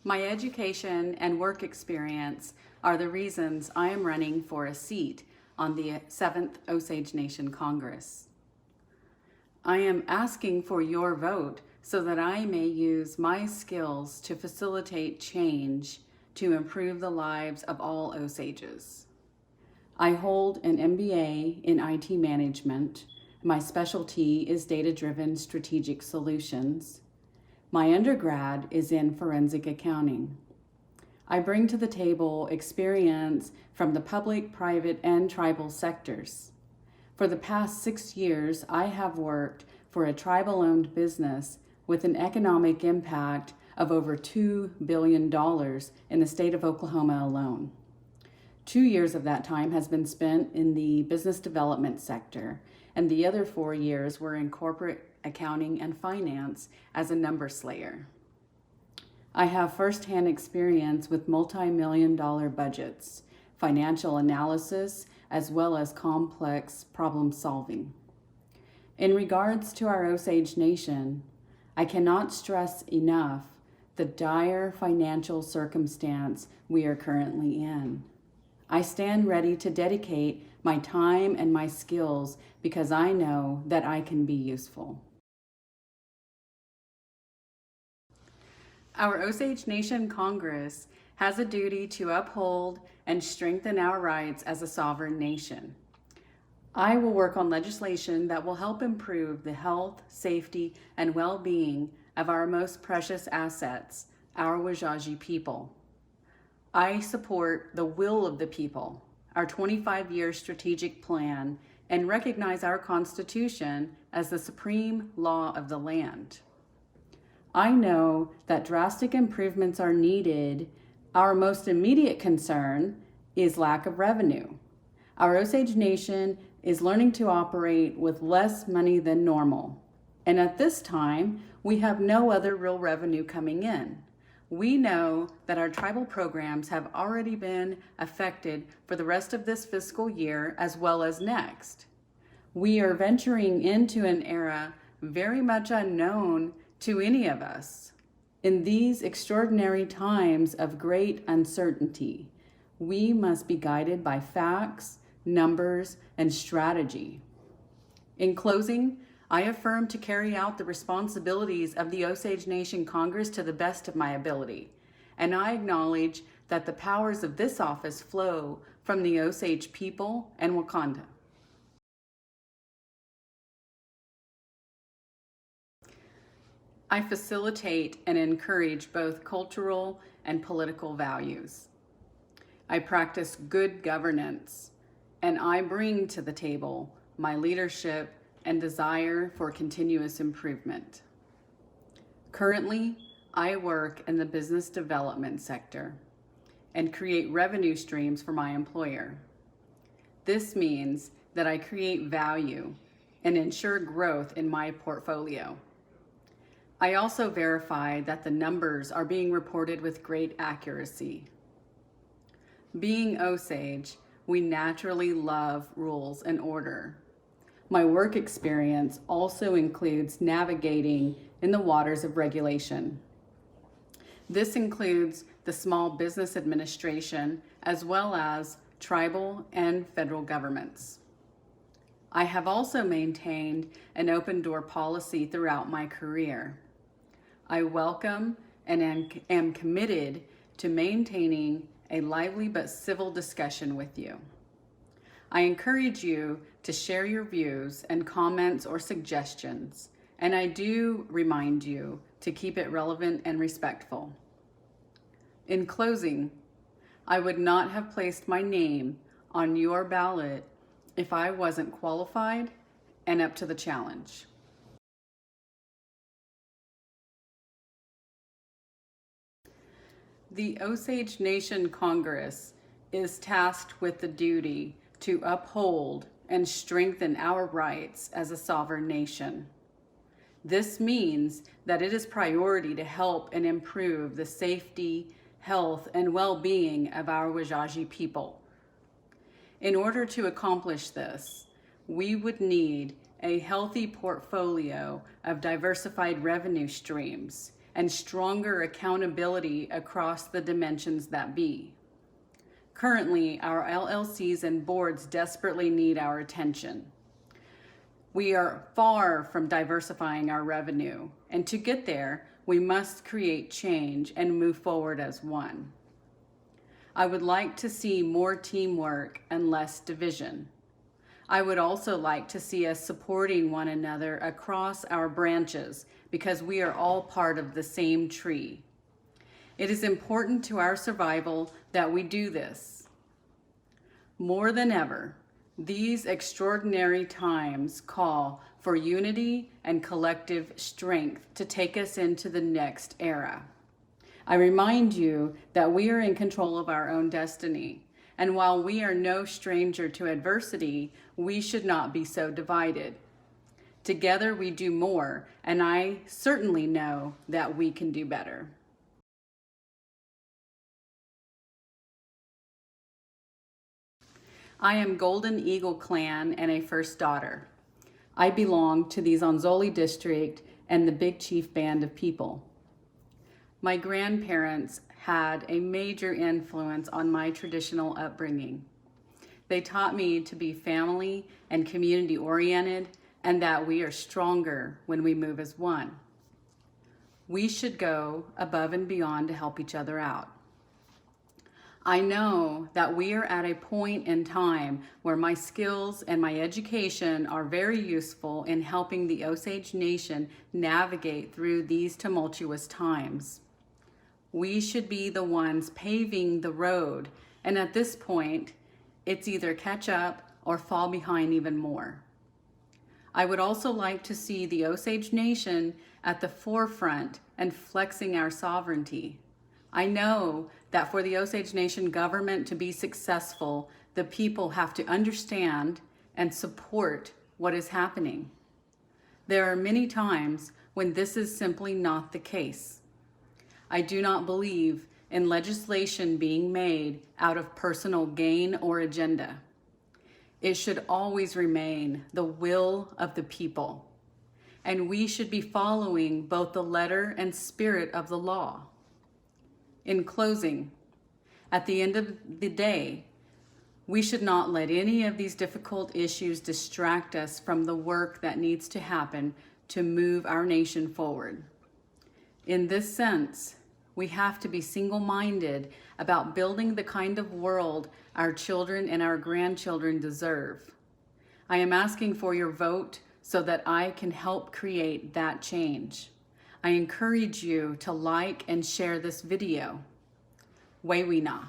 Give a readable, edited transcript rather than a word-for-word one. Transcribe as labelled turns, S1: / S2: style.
S1: My education and work experience are the reasons I am running for a seat on the 7th Osage Nation Congress. I am asking for your vote so that I may use my skills to facilitate change to improve the lives of all Osages. I hold an MBA in IT management. My specialty is data-driven strategic solutions. My undergrad is in forensic accounting. I bring to the table experience from the public, private, and tribal sectors. For the past 6 years, I have worked for a tribal-owned business with an economic impact of over $2 billion in the state of Oklahoma alone. 2 years of that time has been spent in the business development sector, and the other 4 years were in corporate accounting and finance as a number slayer. I have firsthand experience with multi-million-dollar budgets, financial analysis, as well as complex problem solving. In regards to our Osage Nation, I cannot stress enough the dire financial circumstance we are currently in. I stand ready to dedicate my time and my skills because I know that I can be useful. Our Osage Nation Congress has a duty to uphold and strengthen our rights as a sovereign nation. I will work on legislation that will help improve the health, safety, and well-being of our most precious assets, our Osages people. I support the will of the people, our 25-year strategic plan, and recognize our Constitution as the supreme law of the land. I know that drastic improvements are needed. Our most immediate concern is lack of revenue. Our Osage Nation is learning to operate with less money than normal. And at this time, we have no other real revenue coming in. We know that our tribal programs have already been affected for the rest of this fiscal year as well as next. We are venturing into an era very much unknown to any of us. In these extraordinary times of great uncertainty, we must be guided by facts, numbers, and strategy. In closing, I affirm to carry out the responsibilities of the Osage Nation Congress to the best of my ability, and I acknowledge that the powers of this office flow from the Osage people and Wakanda. I facilitate and encourage both cultural and political values. I practice good governance, and I bring to the table my leadership and desire for continuous improvement. Currently, I work in the business development sector and create revenue streams for my employer. This means that I create value and ensure growth in my portfolio. I also verify that the numbers are being reported with great accuracy. Being Osage, we naturally love rules and order. My work experience also includes navigating in the waters of regulation. This includes the Small Business Administration as well as tribal and federal governments. I have also maintained an open door policy throughout my career. I welcome and am committed to maintaining a lively but civil discussion with you. I encourage you to share your views and comments or suggestions, and I do remind you to keep it relevant and respectful. In closing, I would not have placed my name on your ballot if I wasn't qualified and up to the challenge. The Osage Nation Congress is tasked with the duty to uphold and strengthen our rights as a sovereign nation. This means that it is priority to help and improve the safety, health, and well-being of our Osages people. In order to accomplish this, we would need a healthy portfolio of diversified revenue streams and stronger accountability across the dimensions that be. Currently, our LLCs and boards desperately need our attention. We are far from diversifying our revenue, and to get there, we must create change and move forward as one. I would like to see more teamwork and less division. I would also like to see us supporting one another across our branches because we are all part of the same tree. It is important to our survival that we do this. More than ever, these extraordinary times call for unity and collective strength to take us into the next era. I remind you that we are in control of our own destiny, and while we are no stranger to adversity, we should not be so divided. Together we do more, and I certainly know that we can do better. I am Golden Eagle Clan and a first daughter. I belong to the Zonzoli district and the Big Chief Band of people. My grandparents had a major influence on my traditional upbringing. They taught me to be family and community oriented and that we are stronger when we move as one. We should go above and beyond to help each other out. I know that we are at a point in time where my skills and my education are very useful in helping the Osage Nation navigate through these tumultuous times. We should be the ones paving the road, and at this point, it's either catch up or fall behind even more. I would also like to see the Osage Nation at the forefront and flexing our sovereignty. I know that for the Osage Nation government to be successful, the people have to understand and support what is happening. There are many times when this is simply not the case. I do not believe in legislation being made out of personal gain or agenda. It should always remain the will of the people, and we should be following both the letter and spirit of the law. In closing, at the end of the day, we should not let any of these difficult issues distract us from the work that needs to happen to move our nation forward. In this sense, we have to be single-minded about building the kind of world our children and our grandchildren deserve. I am asking for your vote so that I can help create that change. I encourage you to like and share this video. Wewina.